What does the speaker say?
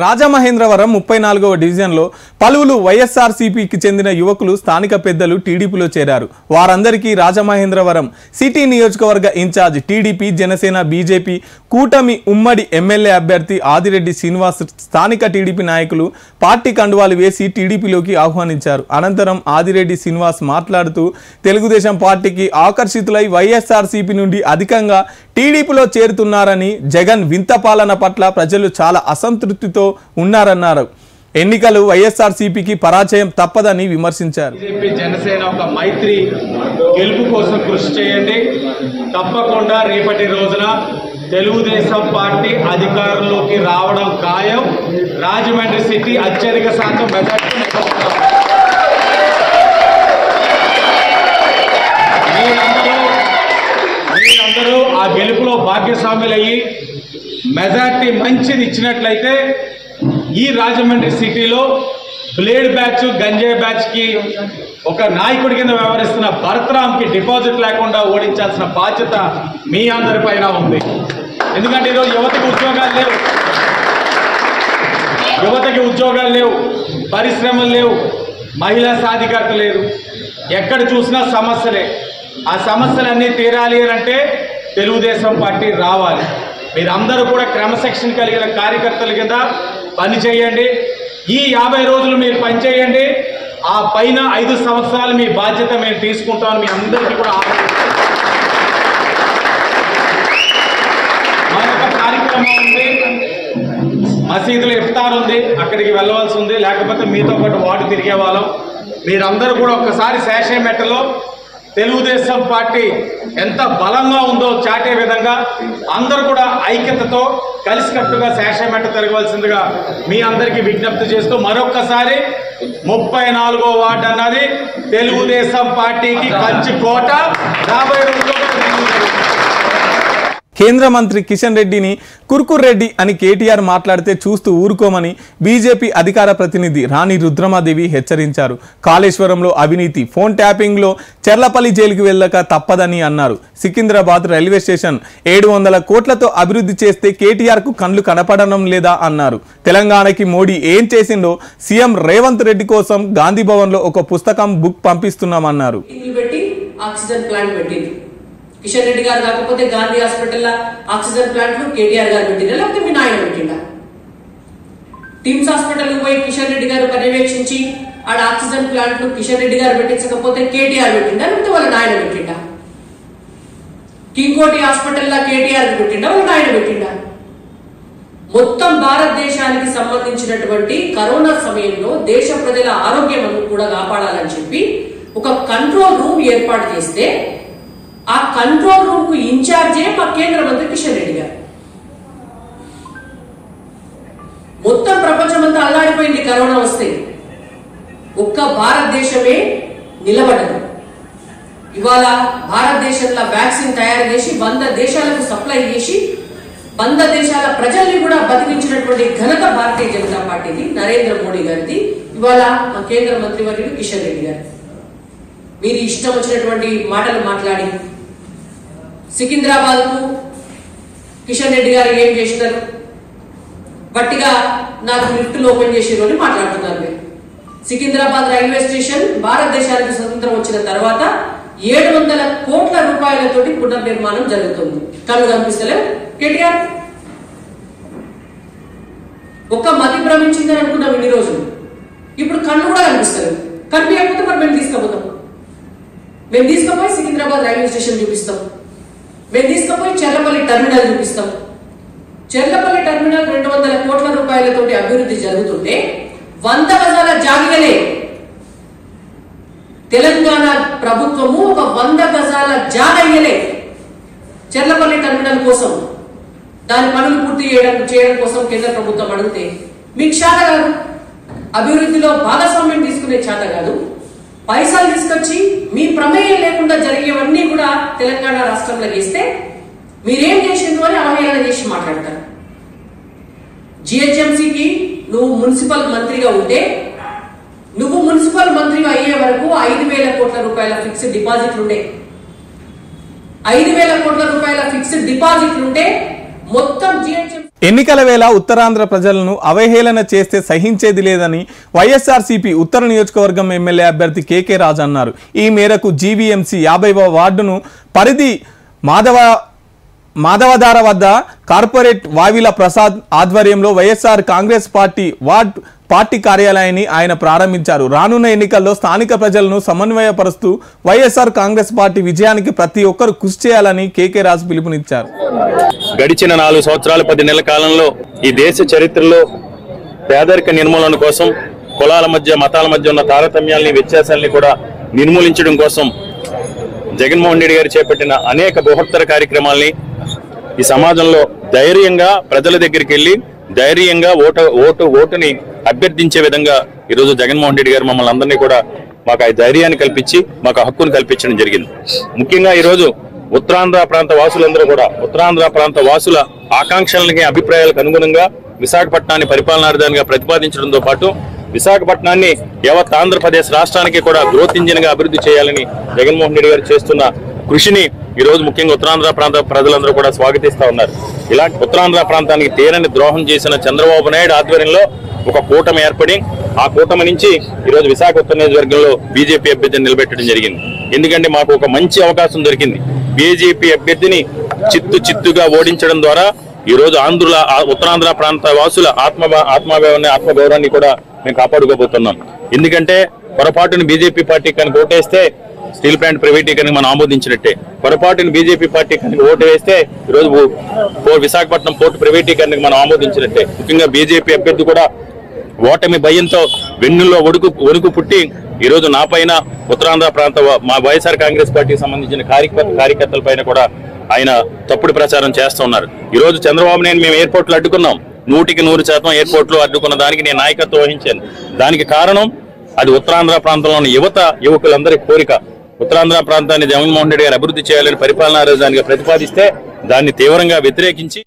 రాజమహేంద్రవరం 34వ డివిజన్లో పలువురు వైఎస్ఆర్సీపీకి చెందిన యువకులు స్థానిక పెద్దలు టీడీపీలో చేరారు. వారందరికీ రాజమహేంద్రవరం సిటీ నియోజకవర్గ ఇన్ఛార్జ్ టీడీపీ, జనసేన, బీజేపీ కూటమి ఉమ్మడి ఎమ్మెల్యే అభ్యర్థి ఆదిరెడ్డి శ్రీనివాస్ స్థానిక టీడీపీ నాయకులు పార్టీ కండువాలు వేసి టీడీపీలోకి ఆహ్వానించారు. అనంతరం ఆదిరెడ్డి శ్రీనివాస్ మాట్లాడుతూ తెలుగుదేశం పార్టీకి ఆకర్షితులై వైఎస్ఆర్సీపీ నుండి అధికంగా టీడీపీలో చేరుతున్నారని, జగన్ వింత పాలన పట్ల ప్రజలు చాలా అసంతృప్తితో ఉన్నారన్నారు. ఎన్నికలు వైఎస్ఆర్సీపీకి పరాజయం తప్పదని విమర్శించారు. బీజేపీ జనసేన ఒక మైత్రి గెలుపు కోసం కృషి చేయండి. తప్పకుండా రేపటి రోజున తెలుగుదేశం పార్టీ అధికారంలోకి రావడం ఖాయం. రాజమండ్రి సిటీ అత్యధిక శాతం మెజార్టీ మీరందరూ ఆ గెలుపులో భాగ్యస్వాములయ్యి మెజార్టీ మంచిది ఇచ్చినట్లయితే ఈ రాజమండ్రి సిటీలో బ్లేడ్ బ్యాచ్, గంజాయి బ్యాచ్కి ఒక నాయకుడి కింద వ్యవహరిస్తున్న భరత్రామ్కి డిపాజిట్ లేకుండా ఓడించాల్సిన బాధ్యత మీ అందరిపైన ఉంది. ఎందుకంటే ఈరోజు యువతకి ఉద్యోగాలు లేవు, పరిశ్రమలు లేవు, మహిళా సాధికారత లేదు. ఎక్కడ చూసినా సమస్యలే. ఆ సమస్యలన్నీ తీరాలి అని అంటే తెలుగుదేశం పార్టీ రావాలి. మీరందరూ కూడా క్రమశిక్షణ కలిగిన కార్యకర్తల కింద పని చేయండి. ఈ 50 రోజులు మీరు పనిచేయండి. ఆ పైన 5 సంవత్సరాలు మీ బాధ్యత మేము తీసుకుంటామని మీ అందరికీ కూడా మరొక కార్యక్రమం ఉంది. మసీదులో ఇఫ్తార్ ఉంది, అక్కడికి వెళ్ళవలసి ఉంది. లేకపోతే మీతో పాటు వార్డు తిరిగే వాళ్ళం. మీరందరూ కూడా ఒక్కసారి శేషమెట్టలో తెలుగుదేశం పార్టీ ఎంత బలంగా ఉందో చాటే విధంగా అందరూ కూడా ఐక్యతతో కలిసికట్టుగా శేషమెట్ట తిరగవలసిందిగా మీ అందరికీ విజ్ఞప్తి చేస్తూ మరొక్కసారి 34వ వార్డు అన్నది తెలుగుదేశం పార్టీకి కంచి కోట. రాబోయే రోజుల్లో కేంద్ర మంత్రి కిషన్ రెడ్డిని కుర్కుర్ రెడ్డి అని కేటీఆర్ మాట్లాడితే చూస్తూ ఊరుకోమని బీజేపీ అధికార ప్రతినిధి రాణి రుద్రమాదేవి హెచ్చరించారు. కాళేశ్వరంలో అవినీతి, ఫోన్ ట్యాపింగ్లో చెర్లపల్లి జైలుకి వెళ్ళక తప్పదని అన్నారు. సికింద్రాబాద్ రైల్వే స్టేషన్ 700 కోట్లతో అభివృద్ధి చేస్తే కేటీఆర్కు కళ్ళు కనపడడం లేదా అన్నారు. తెలంగాణకి మోడీ ఏం చేసిందో సీఎం రేవంత్ రెడ్డి కోసం గాంధీ భవన్లో ఒక బుక్ పంపిస్తున్నామన్నారు. కిషన్ రెడ్డి గారు కాకపోతే గాంధీ హాస్పిటల్ ఆక్సిజన్ ప్లాంట్లు కేటీఆర్ గారు పెట్టినా, లేకపోతే మీ నాయన పెట్టిండా? టిమ్స్ హాస్పిటల్ పోయి కిషన్ రెడ్డి గారు పర్యవేక్షించి ఆడ ఆక్సిజన్ ప్లాంట్లు కిషన్ రెడ్డి గారు పెట్టించకపోతే కేటీఆర్ పెట్టిండా, లేకపోతే వాళ్ళ నాయన పెట్టిండా? కింగ్కోటి హాస్పిటల్ కేటీఆర్ పెట్టిండా, వాళ్ళ నాయన పెట్టిండా? మొత్తం భారతదేశానికి సంబంధించినటువంటి కరోనా సమయంలో దేశ ప్రజల ఆరోగ్యం కూడా కాపాడాలని చెప్పి ఒక కంట్రోల్ రూమ్ ఏర్పాటు చేస్తే ఆ కంట్రోల్ రూమ్ కు ఇన్ఛార్జే మా కేంద్ర మంత్రి కిషన్ రెడ్డి గారు. మొత్తం ప్రపంచం అంతా అల్లాడిపోయింది కరోనా వస్తే, ఒక్క భారతదేశమే నిలబడదు. ఇవాళ భారతదేశంలో వ్యాక్సిన్ తయారు చేసి 100 దేశాలకు సప్లై చేసి 100 దేశాల ప్రజల్ని కూడా బతికించినటువంటి ఘనత భారతీయ జనతా పార్టీది, నరేంద్ర మోడీ గారిది. ఇవాళ మా కేంద్ర మంత్రి వర్యుడు కిషన్ రెడ్డి గారు మీరు ఇష్టం వచ్చినటువంటి మాటలు మాట్లాడి సికింద్రాబాద్ కు కిషన్ రెడ్డి గారు ఏం చేసినారు, బట్టిగా నాకు లిఫ్ట్లు ఓపెన్ చేసిరు అని మాట్లాడుతున్నారు. మీరు సికింద్రాబాద్ రైల్వే స్టేషన్ భారతదేశానికి స్వతంత్రం వచ్చిన తర్వాత 700 కోట్ల రూపాయలతోటి పునర్నిర్మాణం జరుగుతుంది. కళ్ళు కనిపిస్తలేవు కేటీఆర్. ఒక్క మతి భ్రమించిందని అనుకున్నాం ఇన్ని రోజులు, ఇప్పుడు కళ్ళు కూడా కనిపిస్తలేవు. కనిపించకపోతే మరి మేము తీసుకుపోతాం. మేము తీసుకుపోయి సికింద్రాబాద్ రైల్వే స్టేషన్ చూపిస్తాం, మేము తీసుకుపోయి చెర్లపల్లి టెర్మినల్ చూపిస్తాం. చెర్లపల్లి టెర్మినల్ 200 కోట్ల రూపాయలతోటి అభివృద్ధి జరుగుతుంటే 100 గజాల జాగిలే తెలంగాణ ప్రభుత్వము ఒక 100 గజాల జాగయ్యలే చెర్లపల్లి టెర్మినల్ కోసం. దాని పనులు పూర్తి చేయడం కోసం కేంద్ర ప్రభుత్వం అడిగితే మీకు చేత కాదు, అభివృద్ధిలో భాగస్వామ్యం తీసుకునే చేత కాదు. పైసలు తీసుకొచ్చి మీ ప్రమేయం లేకుండా జరిగేవన్నీ కూడా తెలంగాణ రాష్ట్రంలో చేస్తే మీరేం చేసిందో అని అవహేళన చేసి మాట్లాడతారు. జిహెచ్ఎంసీకి నువ్వు మున్సిపల్ మంత్రిగా ఉంటే, నువ్వు మున్సిపల్ మంత్రిగా అయ్యే వరకు 5,000 కోట్ల రూపాయల ఫిక్స్డ్ డిపాజిట్లుండే. 5,000 కోట్ల రూపాయల ఫిక్స్డ్ డిపాజిట్లుంటే మొత్తం జిహెచ్ఎంసీ ఎన్నికల వేళ ఉత్తరాంధ్ర ప్రజలను అవహేళన చేస్తే సహించేది లేదని వైఎస్ఆర్సీపీ ఉత్తర నియోజకవర్గం ఎమ్మెల్యే అభ్యర్థి కేకే రాజు అన్నారు. ఈ మేరకు జీవీఎంసీ 50వ వార్డును పరిధి మాధవధార వద్ద కార్పొరేట్ వావిల ప్రసాద్ ఆధ్వర్యంలో వైఎస్ఆర్ కాంగ్రెస్ పార్టీ కార్యాలయాన్ని ఆయన ప్రారంభించారు. రానున్న ఎన్నికల్లో స్థానిక ప్రజలను సమన్వయపరుస్తూ వైఎస్ఆర్ కాంగ్రెస్ పార్టీ విజయానికి ప్రతి ఒక్కరు కృషి చేయాలని కేకే రాజు పిలుపునిచ్చారు. గడిచిన 4 సంవత్సరాల 10 నెలల కాలంలో ఈ దేశ చరిత్రలో పేదరిక నిర్మూలన కోసం, కులాల మధ్య మతాల మధ్య ఉన్న తారతమ్యాల్ని వ్యత్యాసాలని కూడా నిర్మూలించడం కోసం జగన్మోహన్ రెడ్డి గారు చేపట్టిన అనేక బృహత్తర కార్యక్రమాల్ని ఈ సమాజంలో ధైర్యంగా ప్రజల దగ్గరికి వెళ్ళి ధైర్యంగా ఓటుని అభ్యర్థించే విధంగా ఈరోజు జగన్మోహన్ రెడ్డి గారు మమ్మల్ని అందరినీ కూడా మాకు ఆ ధైర్యాన్ని కల్పించి మాకు హక్కును కల్పించడం జరిగింది. ముఖ్యంగా ఈరోజు ఉత్తరాంధ్ర ప్రాంత వాసులందరూ కూడా ఉత్తరాంధ్ర ప్రాంత వాసుల ఆకాంక్షలకి అభిప్రాయాలకు అనుగుణంగా విశాఖపట్నాన్ని పరిపాలనా రాజధానిగా ప్రతిపాదించడంతో పాటు విశాఖపట్నాన్ని యావత్ ఆంధ్రప్రదేశ్ రాష్ట్రానికి కూడా గ్రోత్ ఇంజిన్ గా అభివృద్ధి చేయాలని జగన్మోహన్ రెడ్డి గారు చేస్తున్న కృషిని ఈ రోజు ముఖ్యంగా ఉత్తరాంధ్ర ప్రాంత ప్రజలందరూ కూడా స్వాగతిస్తా ఉన్నారు. ఇలాంటి ఉత్తరాంధ్ర ప్రాంతానికి తీరని ద్రోహం చేసిన చంద్రబాబు నాయుడు ఆధ్వర్యంలో ఒక కూటమి ఏర్పడి ఆ కూటమి నుంచి ఈరోజు విశాఖ ఉత్తర నియోజకవర్గంలో బీజేపీ అభ్యర్థిని నిలబెట్టడం జరిగింది. ఎందుకంటే మాకు ఒక మంచి అవకాశం దొరికింది. బీజేపీ అభ్యర్థిని చిత్తుగా ఓడించడం ద్వారా ఈ రోజు ఉత్తరాంధ్ర ప్రాంత వాసుల ఆత్మగౌరవాన్ని కూడా మేము కాపాడుకోబోతున్నాం. ఎందుకంటే పొరపాటును బీజేపీ పార్టీ కనుక ఓటేస్తే స్టీల్ ప్లాంట్ ప్రైవేటీకరణకు మనం ఆమోదించినట్టే. పొరపాటును బీజేపీ పార్టీ కనుక ఓటు వేస్తే ఈరోజు విశాఖపట్నం పోర్టు ప్రైవేటీకరణకు మనం ఆమోదించినట్టే. ముఖ్యంగా బీజేపీ అభ్యర్థి కూడా ఓటమి భయంతో వెన్నుల్లో వణుకు పుట్టి ఈరోజు నా పైన ఉత్తరాంధ్ర ప్రాంత మా వైఎస్ఆర్ కాంగ్రెస్ పార్టీకి సంబంధించిన కార్యకర్తల పైన కూడా ఆయన తప్పుడు ప్రచారం చేస్తూ ఉన్నారు. ఈరోజు చంద్రబాబు నాయుడు మేము ఎయిర్పోర్ట్లో అడ్డుకున్నాం. 100% ఎయిర్పోర్ట్లో అడ్డుకున్న దానికి నేను నాయకత్వం వహించాను. దానికి కారణం అది ఉత్తరాంధ్ర ప్రాంతంలోని యువకులందరి కోరిక. ఉత్తరాంధ్ర ప్రాంతాన్ని జగన్మోహన్ రెడ్డి గారు అభివృద్ధి చేయాలని పరిపాలనా రాజధానిగా ప్రతిపాదిస్తే దాన్ని తీవ్రంగా వ్యతిరేకించి